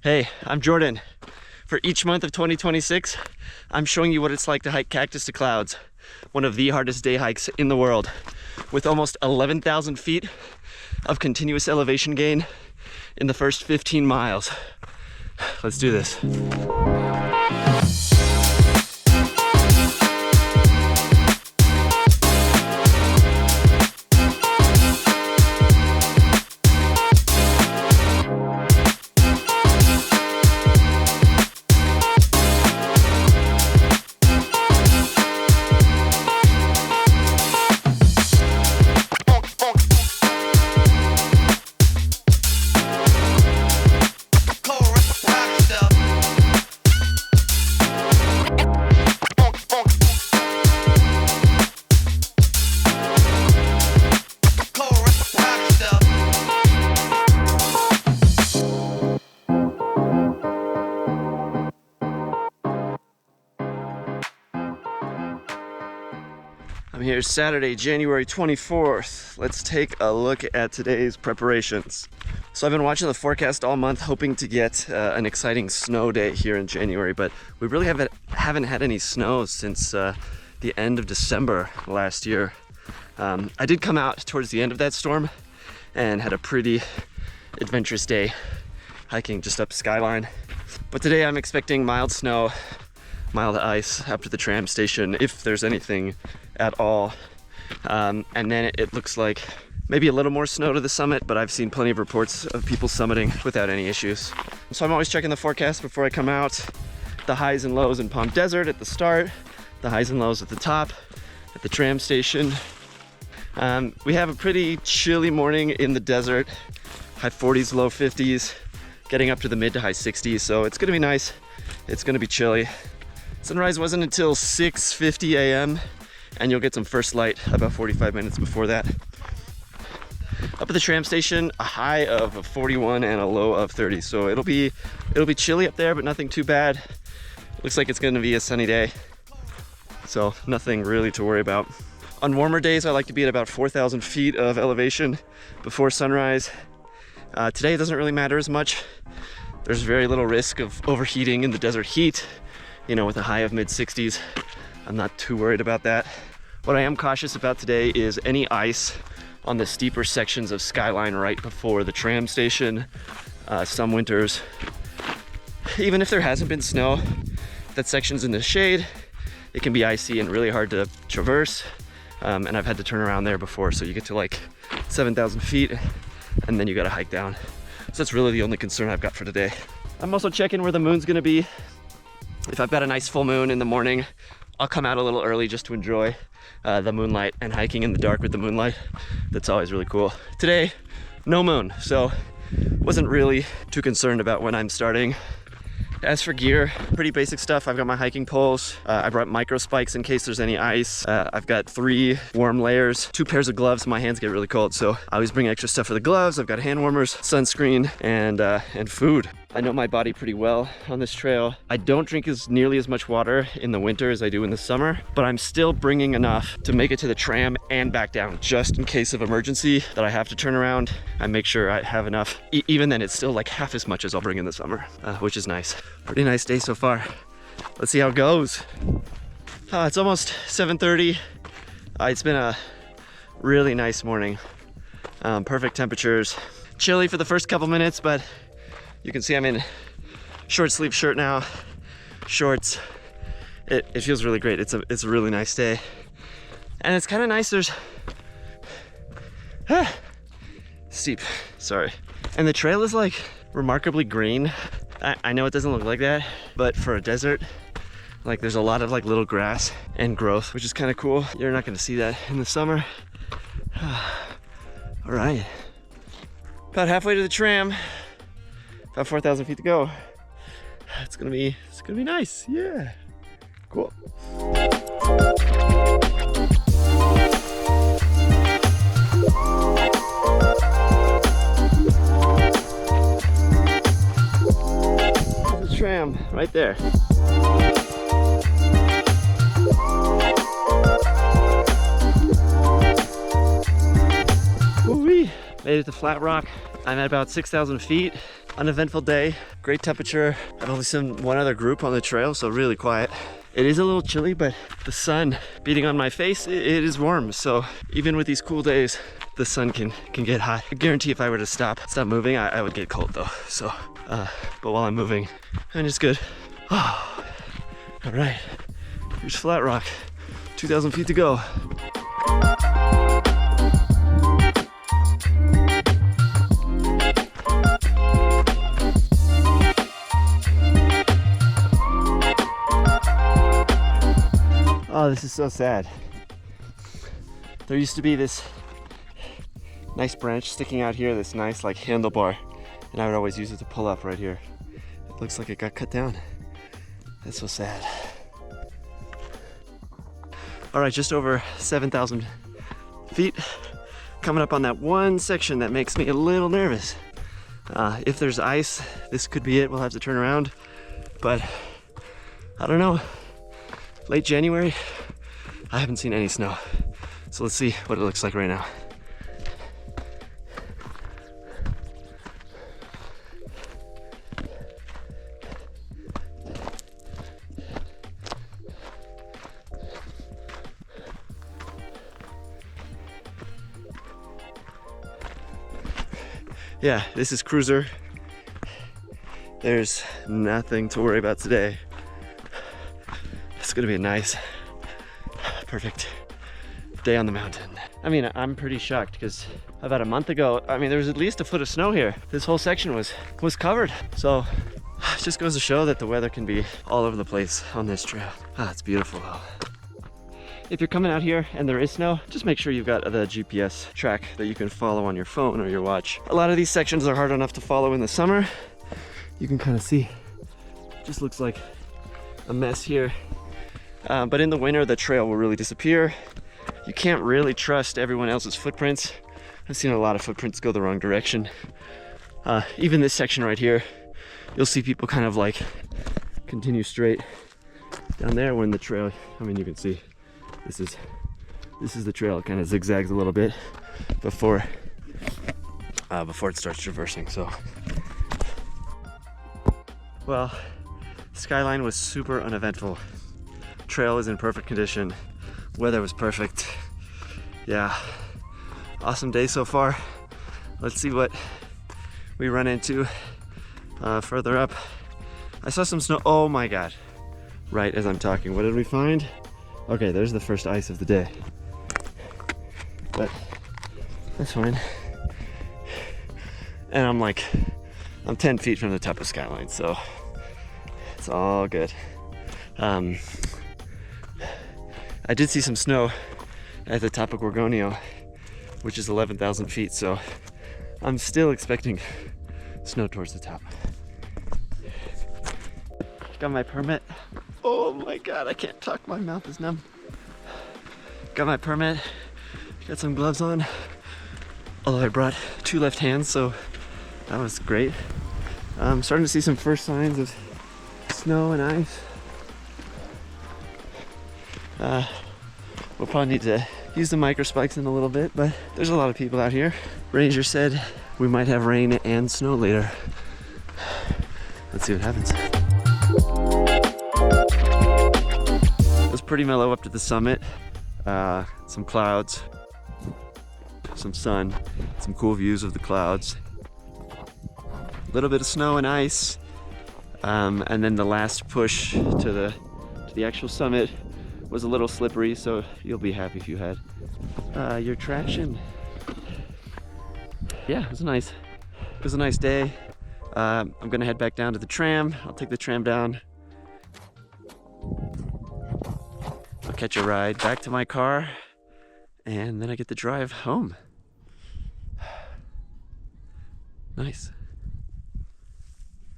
Hey, I'm Jordan. For each month of 2026, I'm showing you what it's like to hike Cactus to Clouds, one of the hardest day hikes in the world, with almost 11,000 feet of continuous elevation gain in the first 15 miles. Let's do this. I'm here Saturday, January 24th. Let's take a look at today's preparations. So I've been watching the forecast all month, hoping to get an exciting snow day here in January, but we really haven't had any snow since the end of December last year. I did come out towards the end of that storm and had a pretty adventurous day hiking just up Skyline. But today I'm expecting mild snow, mild ice up to the tram station, if there's anything at all. And then it looks like maybe a little more snow to the summit, but I've seen plenty of reports of people summiting without any issues. So I'm always checking the forecast before I come out. The highs and lows in Palm Desert at the start, the highs and lows at the top, at the tram station. We have a pretty chilly morning in the desert, high 40s, low 50s, getting up to the mid to high 60s, so it's gonna be nice. It's gonna be chilly. Sunrise wasn't until 6:50 a.m. and you'll get some first light about 45 minutes before that. Up at the tram station, a high of 41 and a low of 30, so it'll be chilly up there, but nothing too bad. Looks like it's gonna be a sunny day, so nothing really to worry about. On warmer days, I like to be at about 4,000 feet of elevation before sunrise. Today it doesn't really matter as much. There's very little risk of overheating in the desert heat, you know, with a high of mid-60s. I'm not too worried about that. What I am cautious about today is any ice on the steeper sections of Skyline right before the tram station. Some winters, even if there hasn't been snow, that section's in the shade, it can be icy and really hard to traverse. And I've had to turn around there before, so you get to like 7,000 feet and then you gotta hike down. So that's really the only concern I've got for today. I'm also checking where the moon's gonna be. If I've got a nice full moon in the morning, I'll come out a little early just to enjoy the moonlight, and hiking in the dark with the moonlight. That's always really cool. Today, no moon, so wasn't really too concerned about when I'm starting. As for gear, pretty basic stuff. I've got my hiking poles. I brought micro spikes in case there's any ice. I've got 3 warm layers, 2 pairs of gloves. My hands get really cold, so I always bring extra stuff for the gloves. I've got hand warmers, sunscreen, and food. I know my body pretty well on this trail. I don't drink nearly as much water in the winter as I do in the summer, but I'm still bringing enough to make it to the tram and back down, just in case of emergency that I have to turn around. I make sure I have enough. Even then, it's still like half as much as I'll bring in the summer, which is nice. Pretty nice day so far. Let's see how it goes. It's almost 7:30. It's been a really nice morning. Perfect temperatures. Chilly for the first couple minutes, but you can see I'm in short sleeve shirt now, shorts. It feels really great. It's a really nice day. And it's kind of nice, there's, steep, sorry. And the trail is like remarkably green. I know it doesn't look like that, but for a desert, like there's a lot of like little grass and growth, which is kind of cool. You're not gonna see that in the summer. All right, about halfway to the tram. About 4,000 feet to go. It's gonna be nice. Yeah, cool. There's the tram right there. Woo-wee. Made it to Flat Rock. I'm at about 6,000 feet. uneventful day, great temperature. I've only seen one other group on the trail, so really quiet. It is a little chilly, but the sun beating on my face, it is warm. So even with these cool days, the sun can get hot. I guarantee if I were to stop moving, I would get cold though. So, but while I'm moving, and it's good. Oh, all right, here's Flat Rock, 2,000 feet to go. Oh, this is so sad. There used to be this nice branch sticking out here, this nice like handlebar, and I would always use it to pull up right here. It looks like it got cut down. That's so sad. All right, just over 7,000 feet. Coming up on that one section that makes me a little nervous. If there's ice, this could be it. We'll have to turn around, but I don't know. Late January, I haven't seen any snow. So let's see what it looks like right now. Yeah, this is Cruiser. There's nothing to worry about today. It's gonna be a nice, perfect day on the mountain. I mean, I'm pretty shocked because about a month ago, I mean, there was at least a foot of snow here. This whole section was covered. So it just goes to show that the weather can be all over the place on this trail. Ah, it's beautiful though. If you're coming out here and there is snow, just make sure you've got the GPS track that you can follow on your phone or your watch. A lot of these sections are hard enough to follow in the summer. You can kind of see, it just looks like a mess here. But in the winter, the trail will really disappear. You can't really trust everyone else's footprints. I've seen a lot of footprints go the wrong direction. Even this section right here, you'll see people kind of like continue straight down there when the trail, I mean, you can see this is the trail. It kind of zigzags a little bit before it starts traversing. So, well, Skyline was super uneventful. Trail is in perfect condition. Weather was perfect. Yeah, awesome day so far. Let's see what we run into further up. I saw some snow. Oh my God. Right as I'm talking, what did we find? Okay, there's the first ice of the day. But that's fine. And I'm 10 feet from the top of Skyline, so it's all good. I did see some snow at the top of Gorgonio, which is 11,000 feet, so I'm still expecting snow towards the top. Got my permit. Oh my God, I can't talk, my mouth is numb. Got my permit, got some gloves on, although I brought two left hands, so that was great. I'm starting to see some first signs of snow and ice. We'll probably need to use the micro spikes in a little bit, but there's a lot of people out here. Ranger said we might have rain and snow later. Let's see what happens. It was pretty mellow up to the summit. Some clouds, some sun, some cool views of the clouds. A little bit of snow and ice. And then the last push to the actual summit was a little slippery, so you'll be happy if you had your traction. Yeah, it was nice. It was a nice day. I'm gonna head back down to the tram. I'll take the tram down. I'll catch a ride back to my car, and then I get to drive home. Nice.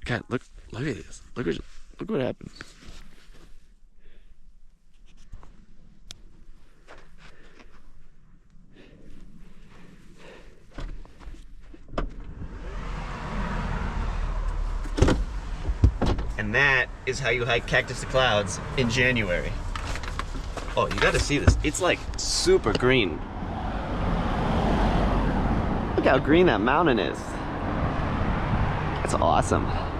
God, look at this. Look what happened. And that is how you hike Cactus To Clouds in January. Oh, you gotta see this. It's like super green. Look how green that mountain is. That's awesome.